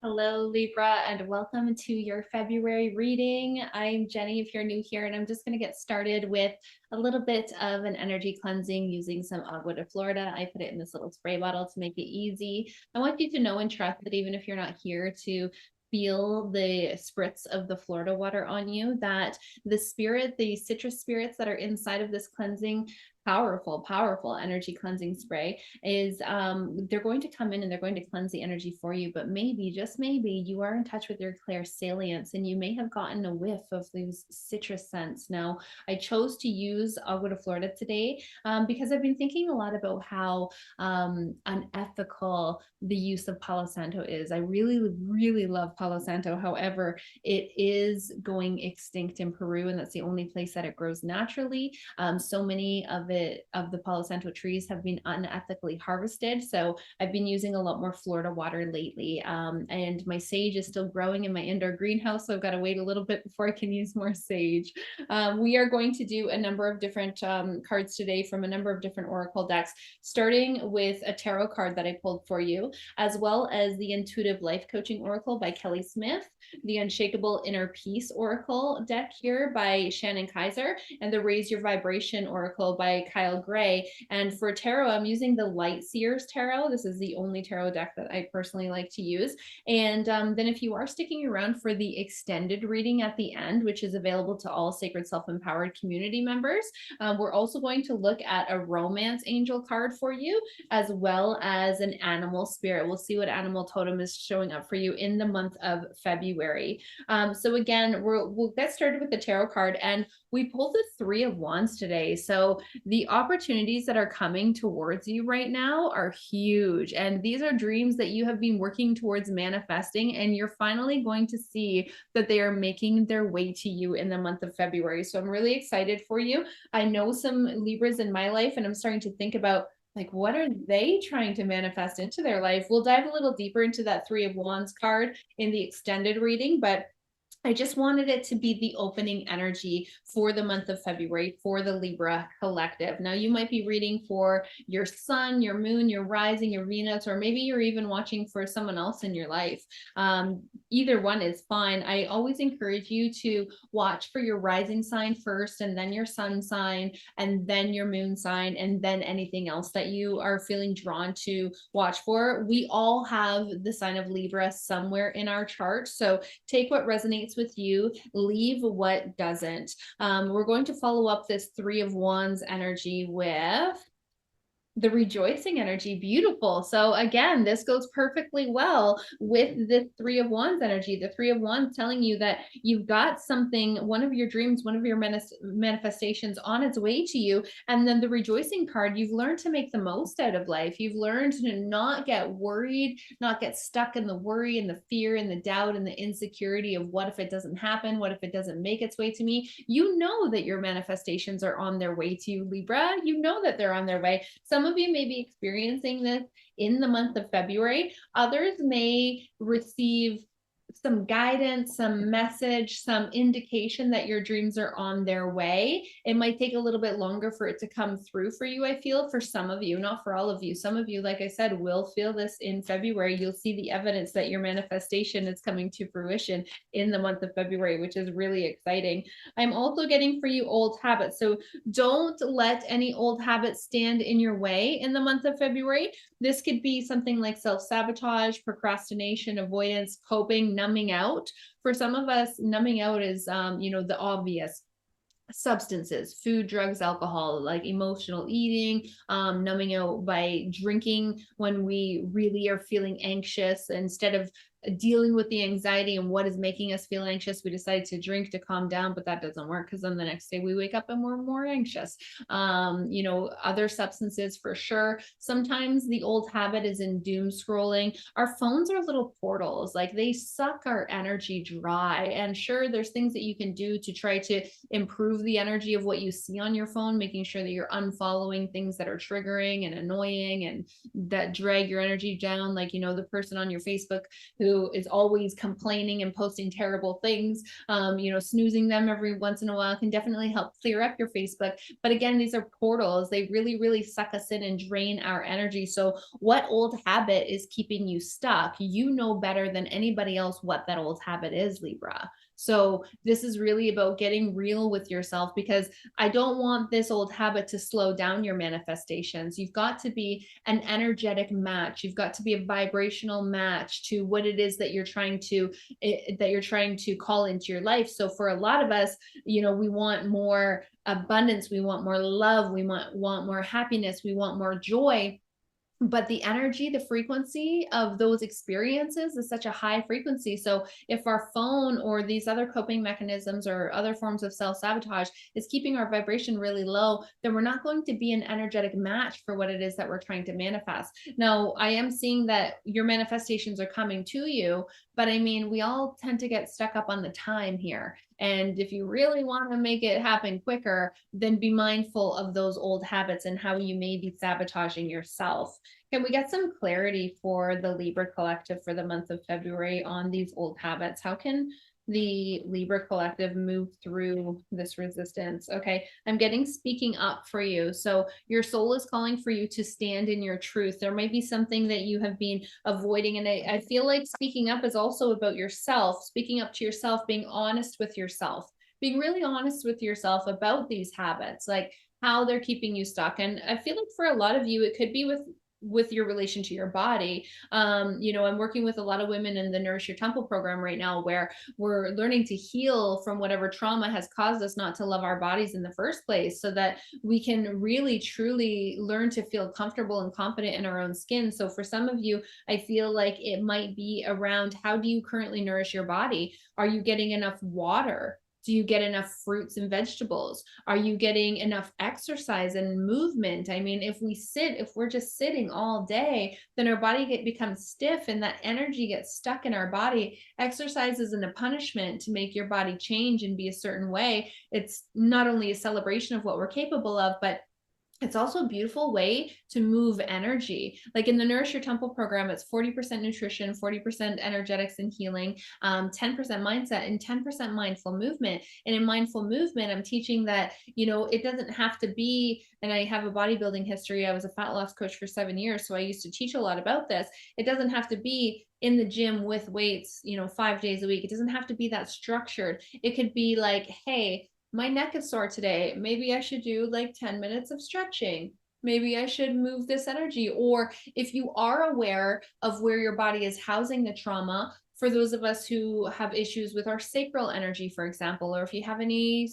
Hello, Libra, and welcome to your February reading. I'm Jenny, if you're new here, and I'm just going to get started with a little bit of an energy cleansing using some agua de Florida. I put it in this little spray bottle to make it easy. I want you to know and trust that even if you're not here to feel the spritz of the Florida water on you, that the citrus spirits that are inside of this cleansing powerful energy cleansing spray is they're going to come in and they're going to cleanse the energy for you. But maybe, just maybe, you are in touch with your clairsalience and you may have gotten a whiff of these citrus scents. Now, I chose to use agua de Florida today because I've been thinking a lot about how unethical the use of Palo Santo is. I really love Palo Santo. However, it is going extinct in Peru, and that's the only place that it grows naturally. So many of the Palo Santo trees have been unethically harvested. So I've been using a lot more Florida water lately. And my sage is still growing in my indoor greenhouse. So I've got to wait a little bit before I can use more sage. We are going to do a number of different cards today from a number of different oracle decks, starting with a tarot card that I pulled for you, as well as the Intuitive Life Coaching Oracle by Kelly Smith, the Unshakable Inner Peace Oracle deck here by Shannon Kaiser, and the Raise Your Vibration Oracle by Kyle Gray. And for tarot, I'm using the Light Seers Tarot. This is the only tarot deck that I personally like to use. And then if you are sticking around for the extended reading at the end, which is available to all Sacred Self-Empowered community members, we're also going to look at a romance angel card for you, as well as an animal spirit. We'll see what animal totem is showing up for you in the month of February. So again, we'll get started with the tarot card, and we pulled the Three of Wands today. So the opportunities that are coming towards you right now are huge. And these are dreams that you have been working towards manifesting, and you're finally going to see that they are making their way to you in the month of February. So I'm really excited for you. I know some Libras in my life, and I'm starting to think about, like, what are they trying to manifest into their life? We'll dive a little deeper into that Three of Wands card in the extended reading, but I just wanted it to be the opening energy for the month of February for the Libra collective. Now, you might be reading for your sun, your moon, your rising, your Venus, or maybe you're even watching for someone else in your life. Either one is fine. I always encourage you to watch for your rising sign first, and then your sun sign, and then your moon sign, and then anything else that you are feeling drawn to watch for. We all have the sign of Libra somewhere in our chart. So take what resonates with you, leave what doesn't. We're going to follow up this Three of Wands energy with the rejoicing energy. Beautiful. So again, this goes perfectly well with the Three of Wands energy. The Three of Wands telling you that you've got something, one of your dreams, one of your manifestations on its way to you. And then the rejoicing card, you've learned to make the most out of life. You've learned to not get worried, not get stuck in the worry and the fear and the doubt and the insecurity of what if it doesn't happen? What if it doesn't make its way to me? You know that your manifestations are on their way to you, Libra. You know that they're on their way. Some of you may be experiencing this in the month of February. Others may receive some guidance, some message, some indication that your dreams are on their way. It might take a little bit longer for it to come through for you, I feel, for some of you, not for all of you. Some of you, like I said, will feel this in February. You'll see the evidence that your manifestation is coming to fruition in the month of February, which is really exciting. I'm also getting for you old habits. So don't let any old habits stand in your way in the month of February. This could be something like self-sabotage, procrastination, avoidance, coping, numbing out. For some of us, numbing out is, the obvious substances, food, drugs, alcohol, like emotional eating, numbing out by drinking when we really are feeling anxious. Instead of dealing with the anxiety and what is making us feel anxious, we decide to drink to calm down, but that doesn't work, because then the next day we wake up and we're more anxious. Other substances for sure. Sometimes the old habit is in doom scrolling. Our phones are little portals, like they suck our energy dry. And sure, there's things that you can do to try to improve the energy of what you see on your phone, making sure that you're unfollowing things that are triggering and annoying and that drag your energy down, like the person on your Facebook who who is always complaining and posting terrible things, snoozing them every once in a while can definitely help clear up your Facebook. But again, these are portals. They really, really suck us in and drain our energy. So what old habit is keeping you stuck? You know better than anybody else what that old habit is, Libra. So this is really about getting real with yourself, because I don't want this old habit to slow down your manifestations. You've got to be an energetic match. You've got to be a vibrational match to what it is that you're trying to call into your life. So for a lot of us, we want more abundance, we want more love, we want more happiness, we want more joy. But the energy, the frequency of those experiences is such a high frequency. So if our phone or these other coping mechanisms or other forms of self-sabotage is keeping our vibration really low, then we're not going to be an energetic match for what it is that we're trying to manifest. Now, I am seeing that your manifestations are coming to you, but I mean, we all tend to get stuck up on the time here. And if you really want to make it happen quicker, then be mindful of those old habits and how you may be sabotaging yourself. Can we get some clarity for the Libra collective for the month of February on these old habits? How can the Libra collective move through this resistance? Okay, I'm getting speaking up for you. So your soul is calling for you to stand in your truth. There might be something that you have been avoiding. And I feel like speaking up is also about yourself, speaking up to yourself, being honest with yourself, being really honest with yourself about these habits, like how they're keeping you stuck. And I feel like for a lot of you, it could be with your relation to your body. I'm working with a lot of women in the Nourish Your Temple program right now, where we're learning to heal from whatever trauma has caused us not to love our bodies in the first place, so that we can really truly learn to feel comfortable and confident in our own skin. So for some of you, I feel like it might be around, how do you currently nourish your body? Are you getting enough water? Do you get enough fruits and vegetables? Are you getting enough exercise and movement? I mean, if we're just sitting all day, then our body becomes stiff and that energy gets stuck in our body. Exercise isn't a punishment to make your body change and be a certain way. It's not only a celebration of what we're capable of, but it's also a beautiful way to move energy. Like in the Nourish Your Temple program, it's 40% nutrition, 40% energetics and healing, 10% mindset, and 10% mindful movement. And in mindful movement, I'm teaching that, it doesn't have to be, and I have a bodybuilding history. I was a fat loss coach for 7 years. So I used to teach a lot about this. It doesn't have to be in the gym with weights, 5 days a week. It doesn't have to be that structured. It could be like, hey, my neck is sore today. Maybe I should do like 10 minutes of stretching. Maybe I should move this energy. Or if you are aware of where your body is housing the trauma, for those of us who have issues with our sacral energy, for example, or if you have any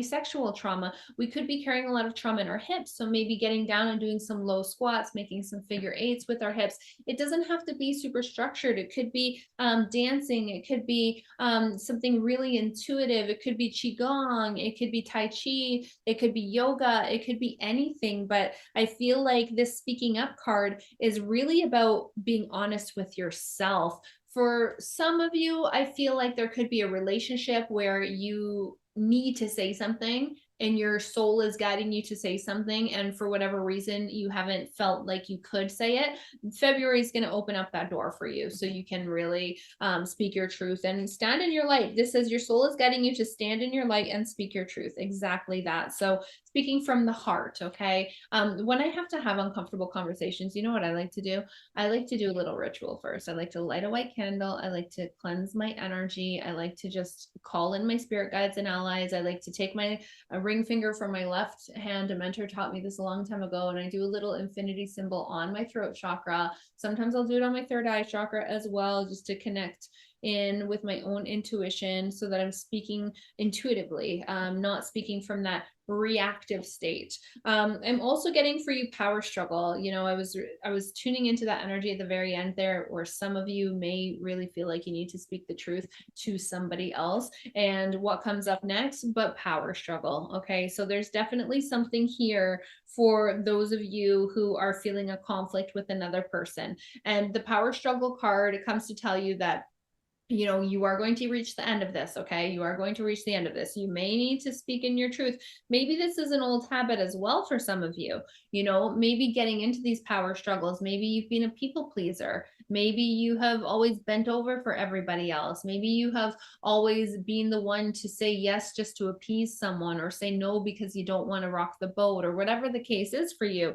sexual trauma, we could be carrying a lot of trauma in our hips. So maybe getting down and doing some low squats, making some figure eights with our hips. It doesn't have to be super structured. It could be dancing. It could be something really intuitive. It could be qigong. It could be tai chi. It could be yoga. It could be anything. But I feel like this speaking up card is really about being honest with yourself. For some of you, I feel like there could be a relationship where you need to say something and your soul is guiding you to say something, and for whatever reason you haven't felt like you could say it. February is going to open up that door for you, so you can really speak your truth and stand in your light. This says your soul is guiding you to stand in your light and speak your truth. Exactly that. So speaking from the heart. Okay. When I have to have uncomfortable conversations, you know what I like to do? I like to do a little ritual first. I like to light a white candle. I like to cleanse my energy. I like to just call in my spirit guides and allies. I like to take my ring finger from my left hand. A mentor taught me this a long time ago, and I do a little infinity symbol on my throat chakra. Sometimes I'll do it on my third eye chakra as well, just to connect in with my own intuition, so that I'm speaking intuitively, not speaking from that reactive state. I'm also getting for you power struggle. I was tuning into that energy at the very end there, where some of you may really feel like you need to speak the truth to somebody else, and what comes up next but power struggle. Okay, so there's definitely something here for those of you who are feeling a conflict with another person. And the power struggle card, it comes to tell you that you know, you are going to reach the end of this. Okay. You are going to reach the end of this. You may need to speak in your truth. Maybe this is an old habit as well for some of you, you know, maybe getting into these power struggles. Maybe you've been a people pleaser. Maybe you have always bent over for everybody else. Maybe you have always been the one to say yes just to appease someone, or say no because you don't want to rock the boat, or whatever the case is for you.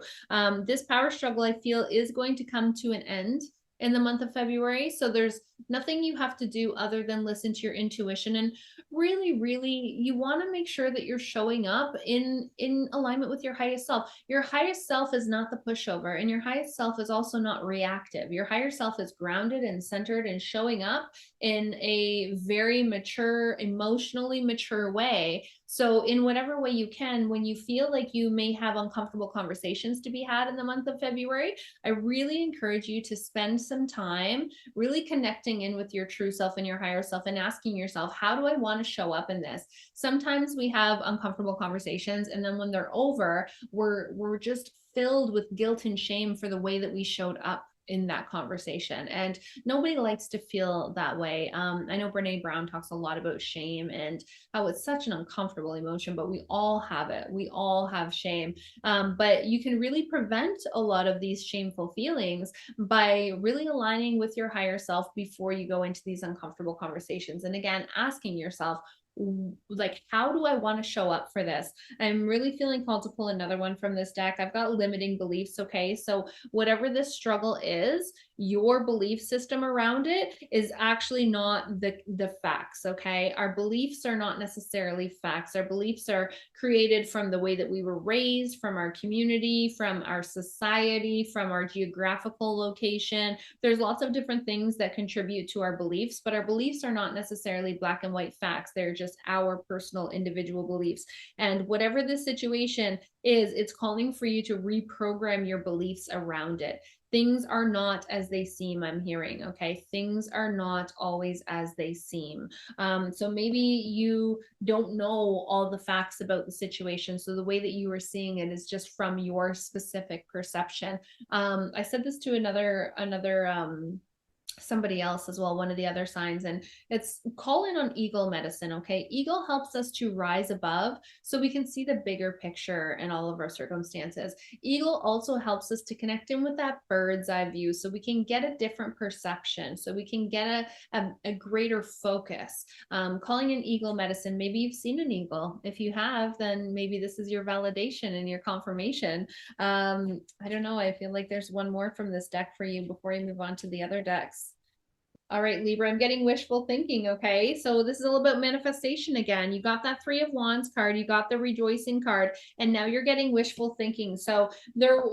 This power struggle, I feel, is going to come to an end in the month of February. So there's nothing you have to do other than listen to your intuition, and really you want to make sure that you're showing up in alignment with your highest self. Your highest self is not the pushover, and your highest self is also not reactive. Your higher self is grounded and centered and showing up in a very mature, emotionally mature way. So in whatever way you can, when you feel like you may have uncomfortable conversations to be had in the month of February, I really encourage you to spend some time really connecting in with your true self and your higher self, and asking yourself, how do I want to show up in this? Sometimes we have uncomfortable conversations, and then when they're over, we're just filled with guilt and shame for the way that we showed up in that conversation. And nobody likes to feel that way. I know Brene Brown talks a lot about shame and how it's such an uncomfortable emotion, but we all have it. We all have shame. But you can really prevent a lot of these shameful feelings by really aligning with your higher self before you go into these uncomfortable conversations. And again, asking yourself, like, how do I want to show up for this? I'm really feeling called to pull another one from this deck. I've got limiting beliefs. Okay. So whatever this struggle is, your belief system around it is actually not the facts. Okay. Our beliefs are not necessarily facts. Our beliefs are created from the way that we were raised, from our community, from our society, from our geographical location. There's lots of different things that contribute to our beliefs, but our beliefs are not necessarily black and white facts. They're just our personal individual beliefs. And whatever the situation is, it's calling for you to reprogram your beliefs around it. Things are not as they seem, I'm hearing. Okay. Things are not always as they seem. So maybe you don't know all the facts about the situation. So the way that you were seeing it is just from your specific perception. I said this to another somebody else as well, one of the other signs, and it's call in on eagle medicine. Okay. Eagle helps us to rise above so we can see the bigger picture in all of our circumstances. Eagle also helps us to connect in with that bird's eye view so we can get a different perception, so we can get a greater focus. Calling in eagle medicine, maybe you've seen an eagle. If you have, then maybe this is your validation and your confirmation. I don't know. I feel like there's one more from this deck for you before you move on to the other decks. All right, Libra, I'm getting wishful thinking. Okay. So this is all about manifestation again. You got that 3 of Wands card, you got the rejoicing card, and now you're getting wishful thinking. So there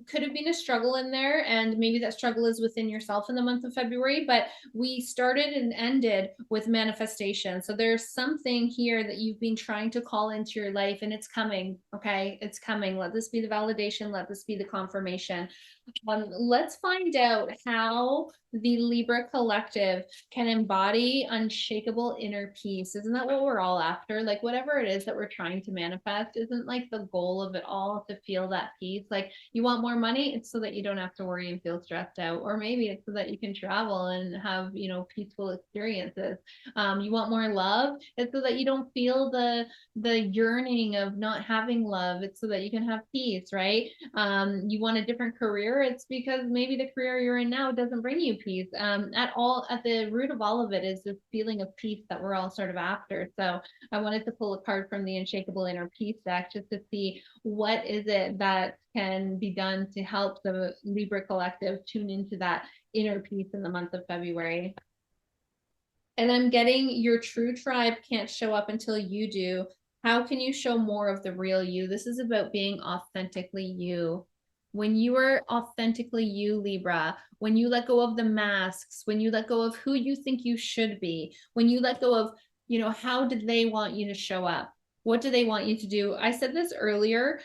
could have been a struggle in there, and maybe that struggle is within yourself in the month of February, but we started and ended with manifestation. So there's something here that you've been trying to call into your life, and it's coming. Okay. It's coming. Let this be the validation. Let this be the confirmation. Let's find out how the Libra collective can embody unshakable inner peace. Isn't that what we're all after? Like whatever it is that we're trying to manifest, isn't like the goal of it all to feel that peace? Like you want more money, it's so that you don't have to worry and feel stressed out. Or maybe it's so that you can travel and have, you know, peaceful experiences. You want more love, it's so that you don't feel the yearning of not having love. It's so that you can have peace, right? You want a different career, it's because maybe the career you're in now doesn't bring you peace. At the root of all of it is this feeling of peace that we're all sort of after. So I wanted to pull a card from the Unshakable Inner Peace deck just to see what is it that can be done to help the Libra collective tune into that inner peace in the month of February. And I'm getting your true tribe can't show up until you do. How can you show more of the real you? This is about being authentically you. When you are authentically you, Libra, when you let go of the masks, when you let go of who you think you should be, when you let go of, you know, how did they want you to show up? What do they want you to do? I said this earlier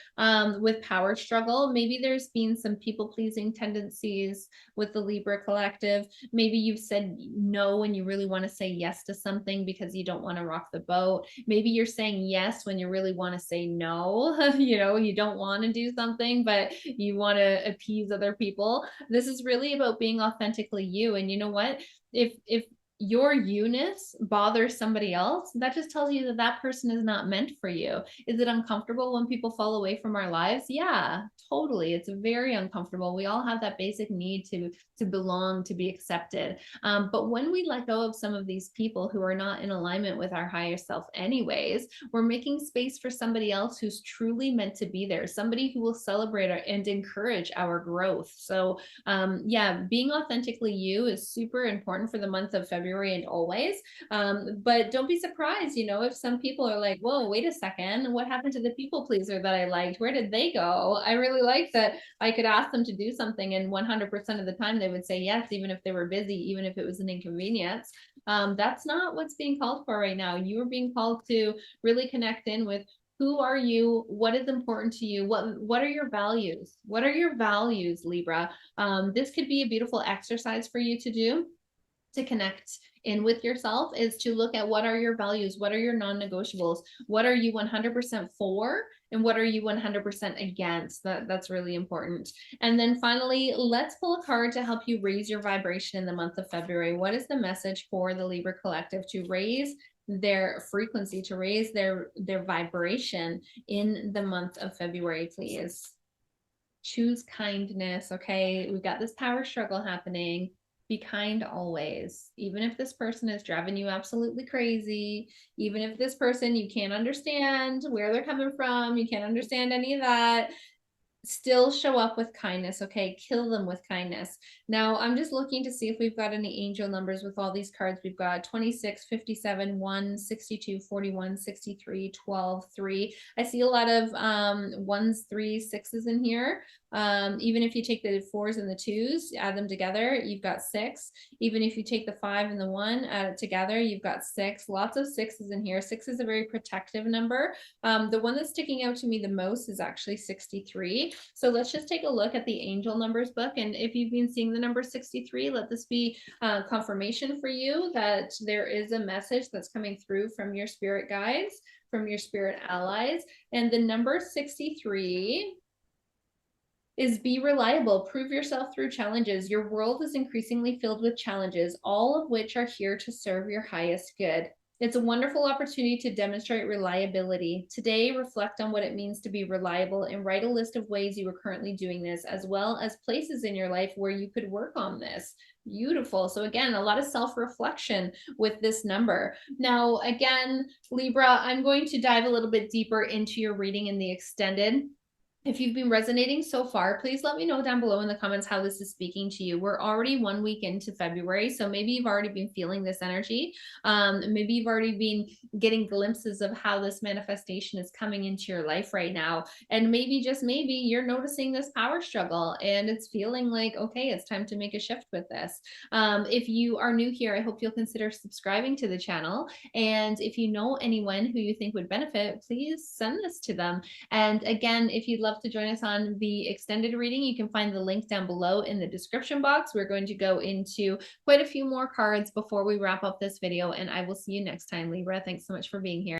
with power struggle. Maybe there's been some people pleasing tendencies with the Libra collective. Maybe you've said no when you really want to say yes to something because you don't want to rock the boat. Maybe you're saying yes when you really want to say no. You know, you don't want to do something, but you want to appease other people. This is really about being authentically you. And you know what? If your you-ness bothers somebody else, that just tells you that that person is not meant for you. Is it uncomfortable when people fall away from our lives? Yeah, totally. It's very uncomfortable. We all have that basic need to belong, to be accepted. But when we let go of some of these people who are not in alignment with our higher self anyways, we're making space for somebody else who's truly meant to be there, somebody who will celebrate and encourage our growth. So yeah, being authentically you is super important for the month of February and always. But don't be surprised, you know, if some people are like, whoa, wait a second, what happened to the people pleaser that I liked? Where did they go? I really like that I could ask them to do something, and 100% of the time they would say yes, even if they were busy, even if it was an inconvenience. That's not what's being called for right now. You are being called to really connect in with who are you, what is important to you, what are your values, what are your values, Libra. This could be a beautiful exercise for you to do to connect in with yourself, is to look at what are your values, what are your non-negotiables, what are you 100% for, and what are you 100% against. That's really important. And then finally, let's pull a card to help you raise your vibration in the month of February. What is the message for the Libra collective to raise their frequency, to raise their vibration in the month of February, please? Choose kindness. Okay, we've got this power struggle happening. Be kind always, even if this person is driving you absolutely crazy, even if this person, you can't understand where they're coming from, you can't understand any of that, still show up with kindness. Okay, kill them with kindness. Now I'm just looking to see if we've got any angel numbers with all these cards. We've got 26, 57, 1, 62, 41, 63, 12, 3. I see a lot of ones, threes, sixes in here. Even if you take the 4s and the 2s, add them together, you've got 6. Even if you take the 5 and the 1, add it together, you've got 6. Lots of 6s in here. 6 is a very protective number. The one that's sticking out to me the most is actually 63. So let's just take a look at the angel numbers book. And if you've been seeing the number 63, let this be confirmation for you that there is a message that's coming through from your spirit guides, from your spirit allies. And the number 63 is be reliable, prove yourself through challenges. Your world is increasingly filled with challenges, all of which are here to serve your highest good. It's a wonderful opportunity to demonstrate reliability. Today, reflect on what it means to be reliable and write a list of ways you are currently doing this, as well as places in your life where you could work on this. Beautiful. So again, a lot of self-reflection with this number. Now, again, Libra, I'm going to dive a little bit deeper into your reading in the extended. If you've been resonating so far, please let me know down below in the comments how this is speaking to you. We're already 1 week into February, so maybe you've already been feeling this energy. Maybe you've already been getting glimpses of how this manifestation is coming into your life right now. And maybe, just maybe, you're noticing this power struggle and it's feeling like, okay, it's time to make a shift with this. If you are new here, I hope you'll consider subscribing to the channel. And if you know anyone who you think would benefit, please send this to them. And again, if you'd love to join us on the extended reading, you can find the link down below in the description box. We're going to go into quite a few more cards before we wrap up this video, and I will see you next time, Libra. Thanks so much for being here.